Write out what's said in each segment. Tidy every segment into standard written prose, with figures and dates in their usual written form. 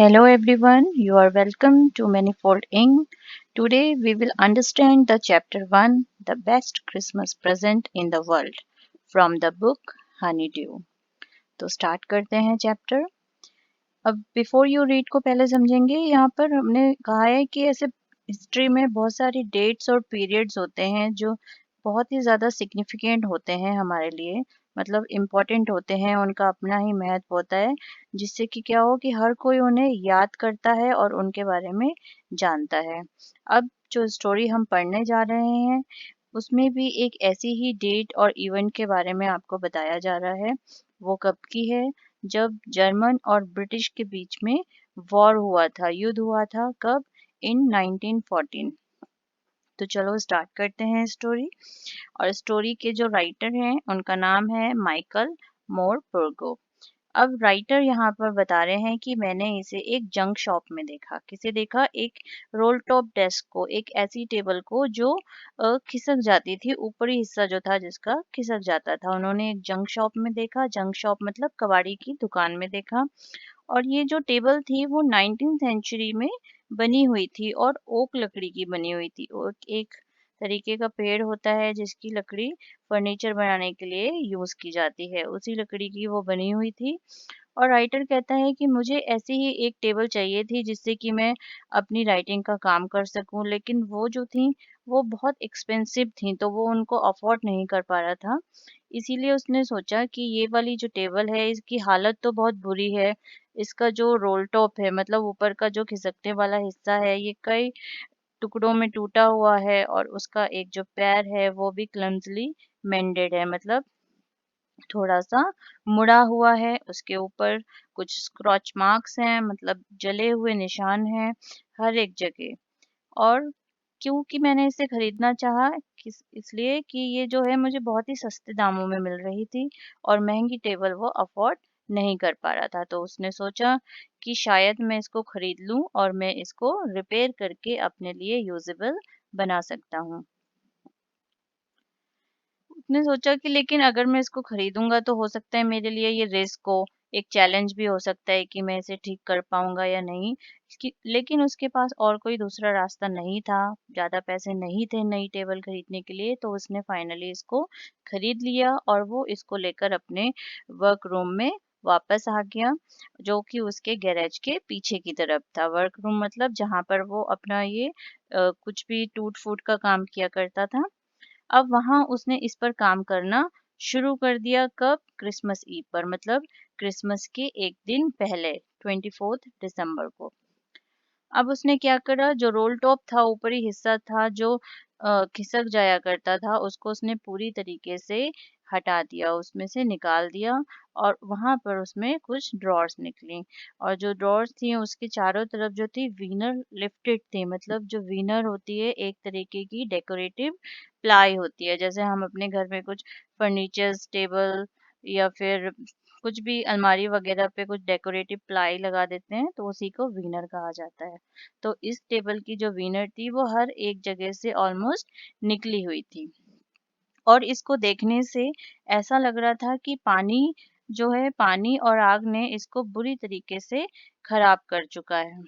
Hello everyone, you are welcome to Manifold Ink. Today we will understand the chapter 1, The Best Christmas Present in the World, from the book Honeydew. तो start करते हैं chapter. अब before you read को पहले समझेंगे। यहाँ पर हमने कहा है कि ऐसे हिस्ट्री में बहुत सारी डेट्स और पीरियड्स होते हैं जो बहुत ही ज़्यादा सिग्निफिकेंट होते हैं हमारे लिए, मतलब इम्पोर्टेंट होते हैं, उनका अपना ही महत्व होता है, जिससे कि क्या हो कि हर कोई उन्हें याद करता है और उनके बारे में जानता है। अब जो स्टोरी हम पढ़ने जा रहे हैं उसमें भी एक ऐसी ही डेट और इवेंट के बारे में आपको बताया जा रहा है। वो कब की है? जब जर्मन और ब्रिटिश के बीच में वॉर हुआ था, युद्ध हुआ था। कब? इन 1914। तो चलो स्टार्ट करते हैं स्टोरी। और स्टोरी के जो राइटर हैं उनका नाम है माइकल मोर पुर्गो। अब राइटर यहाँ पर बता रहे हैं कि मैंने इसे एक जंक शॉप में देखा। किसे देखा? एक रोल टॉप डेस्क को, एक ऐसी टेबल को जो खिसक जाती थी, ऊपरी हिस्सा जो था जिसका खिसक जाता था। उन्होंने एक जंक शॉप में देखा। जंक शॉप मतलब कबाड़ी की दुकान में देखा। और ये जो टेबल थी वो 19th सेंचुरी में बनी हुई थी और ओक लकड़ी की बनी हुई थी। ओक एक तरीके का पेड़ होता है जिसकी लकड़ी फर्नीचर बनाने के लिए यूज की जाती है, उसी लकड़ी की वो बनी हुई थी। और राइटर कहता है कि मुझे ऐसी ही एक टेबल चाहिए थी जिससे कि मैं अपनी राइटिंग का काम कर सकूं, लेकिन वो जो थी वो बहुत एक्सपेंसिव थी, तो वो उनको अफोर्ड नहीं कर पा रहा था। इसीलिए उसने सोचा कि ये वाली जो टेबल है इसकी हालत तो बहुत बुरी है। इसका जो रोल टॉप है, मतलब ऊपर का जो खिसकने वाला हिस्सा है, ये कई टुकड़ों में टूटा हुआ है और उसका एक जो पैर है वो भी क्लमजली मेंडेड है, मतलब थोड़ा-सा मुड़ा हुआ है। उसके ऊपर कुछ स्क्रॉच मार्क्स हैं, मतलब जले हुए निशान हैं हर एक जगह। और क्योंकि मैंने इसे खरीदना चाहा, किस इसलिए कि ये जो है मुझे बहुत ही सस्ते दामों में मिल रही थी और महँगी टेबल वो अफ़ोर्ड नहीं कर पा रहा था। तो उसने सोचा कि शायद मैं इसको खरीद लूँ और मैं इसको रिपेयर करके अपने लिए यूज़ेबल बना सकता हूँ। उसने सोचा कि लेकिन अगर मैं इसको खरीदूँगा तो हो सकता है मेरे लिए ये रिस्क हो, एक चैलेंज भी हो सकता है कि मैं इसे ठीक कर पाऊँगा या नहीं। लेकिन उसके पास और कोई दूसरा रास्ता नहीं था, ज़्यादा पैसे नहीं थे नई टेबल खरीदने के लिए, तो उसने फाइनली इसको खरीद लिया और वो इसको लेकर अपने वर्क रूम में वापस आ गया, जो कि उसके गैरेज के पीछे की तरफ था। वर्क रूम मतलब जहाँ पर वो अपना ये कुछ भी टूट-फूट का काम किया करता था। अब वहाँ उसने इस पर काम करना शुरू कर दिया। कब? क्रिसमस ईव पर, मतलब क्रिसमस के एक दिन पहले, 24 दिसंबर को। अब उसने क्या करा, जो रोल टॉप था, ऊपरी हिस्सा था जो खिसक जाया करता था, उसको उसने पूरी तरीके से हटा दिया, उसमें से निकाल दिया। और वहां पर उसमें कुछ ड्रॉर्स निकली। और जो ड्रॉर्स थी उसके चारों तरफ जो थी वीनर लिफ्टेड थी, मतलब जो वीनर होती है एक तरीके की डेकोरेटिव प्लाई होती है, जैसे हम अपने घर में कुछ फर्नीचर्स, टेबल या फिर कुछ भी अलमारी वगैरह पे कुछ डेकोरेटिव प्लाई लगा देते हैं, तो उसी को वीनर कहा जाता है। तो इस टेबल की जो वीनर थी वो हर एक जगह से ऑलमोस्ट निकली हुई थी। और इसको देखने से ऐसा लग रहा था कि पानी जो है, पानी और आग ने इसको बुरी तरीके से खराब कर चुका है।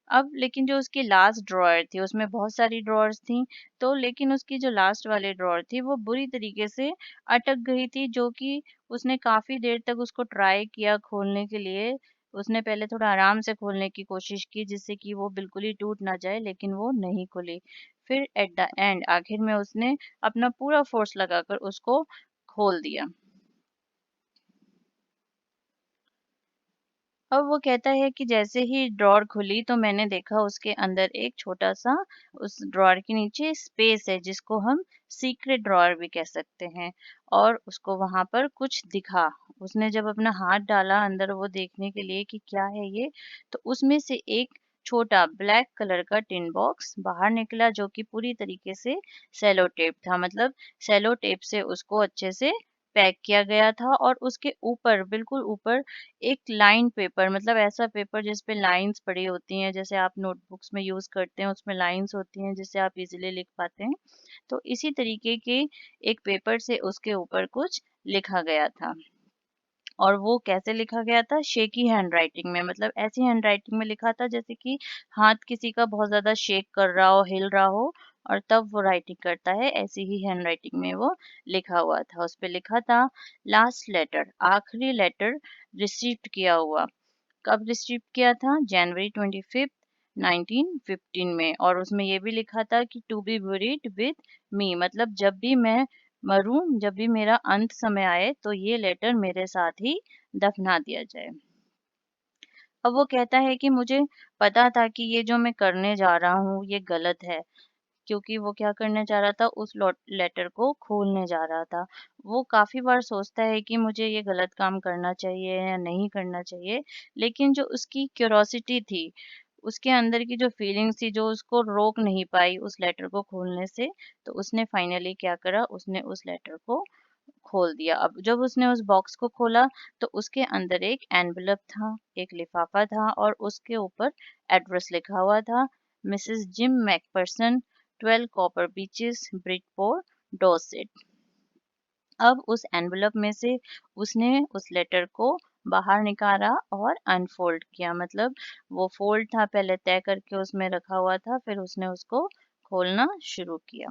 अब लेकिन जो उसकी लास्ट ड्रॉअर थी उसमें बहुत सारी ड्रॉअर्स थी, तो लेकिन उसकी जो लास्ट वाली ड्रॉअर थी वो बुरी तरीके से अटक गई थी, जो कि उसने काफी देर तक उसको ट्राई किया खोलने के लिए। उसने पहले थोड़ा आराम से खोलने की कोशिश की जिससे कि वो बिल्कुल ही टूट ना जाए, लेकिन वो नहीं खुली। फिर एट द एंड, आखिर में उसने अपना पूरा फोर्स लगाकर उसको खोल दिया। अब वो कहता है कि जैसे ही ड्रॉअर खुली तो मैंने देखा उसके अंदर एक छोटा-सा, उस ड्रॉअर के नीचे स्पेस है जिसको हम सीक्रेट ड्रॉअर भी कह सकते हैं। और उसको वहाँ पर कुछ दिखा। उसने जब अपना हाथ डाला अंदर वो देखने के लिए कि क्या है ये, तो उसमें से एक छोटा ब्लैक कलर का टिन बॉक्स बाहर निकला, जो कि पूरी तरीके से सेलो टेप था, मतलब सेलो टेप से उसको अच्छे से पैक किया गया था। और उसके ऊपर, बिल्कुल ऊपर, एक लाइन पेपर, मतलब ऐसा पेपर जिस पे लाइंस पड़ी होती हैं, जैसे आप नोटबुक्स में यूज करते हैं, उसमें लाइंस होती हैं जिससे आप इजीली लिख पाते हैं। तो इसी तरीके के एक पेपर से उसके ऊपर कुछ लिखा गया था। और वो कैसे लिखा गया था? शेकी हैंडराइटिंग में, मतलब ऐसी हैंडराइटिंग में लिखा था जैसे कि हाथ किसी का बहुत ज़्यादा शेक कर रहा हो, हिल रहा हो और तब वो राइटिंग करता है, ऐसी ही हैंडराइटिंग में वो लिखा हुआ था। उस पे लिखा था लास्ट लेटर, आखिरी लेटर रिसीव्ड किया हुआ। कब रिसीव किया था? जनवरी 25 1915 में। और उसमें ये भी लिखा था कि to be buried with me, मतलब जब भी मैं मरूं, जब भी मेरा अंत समय आए तो ये लेटर मेरे साथ ही दफना दिया जाए। अब वो कहता है कि मुझे पता था कि ये जो मैं करने जा रहा हूँ ये गलत है, क्योंकि वो क्या करने जा रहा था, उस लेटर को खोलने जा रहा था। वो काफ़ी बार सोचता है कि मुझे ये गलत काम करना चाहिए या नहीं करना चाहिए, लेकिन जो उसकी क्यूरोसिटी थी, उसके अंदर की जो फीलिंग्स थी, जो उसको रोक नहीं पाई उस लेटर को खोलने से, तो उसने फाइनली क्या करा, उसने उस लेटर को खोल दिया। अब जब उसने उस बॉक्स को खोला तो उसके अंदर एक एनवेलप था, एक लिफाफा था और उसके ऊपर एड्रेस लिखा हुआ था, Mrs Jim McPherson, 12 Copper Beeches, Bridport, Dorset. अब उस एनवेलप में से उसने उस लेटर को बाहर निकाला और अनफोल्ड किया, मतलब वो फोल्ड था पहले तय करके उसमें रखा हुआ था, फिर उसने उसको खोलना शुरू किया।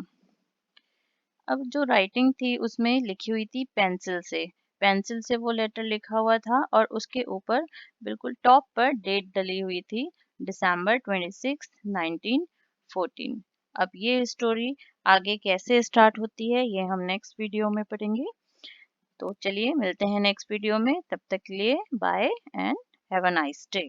अब जो राइटिंग थी उसमें लिखी हुई थी पेंसिल से वो लेटर लिखा हुआ था और उसके ऊपर बिल्कुल टॉप पर डेट डली हुई थी, दिसंबर 26 1914। अब ये स्टोरी आगे कैसे स्टार्ट होती है ये हम नेक्स्ट वीडियो में पढ़ेंगे। तो चलिए मिलते हैं नेक्स्ट वीडियो में, तब तक के लिए bye and have a nice day.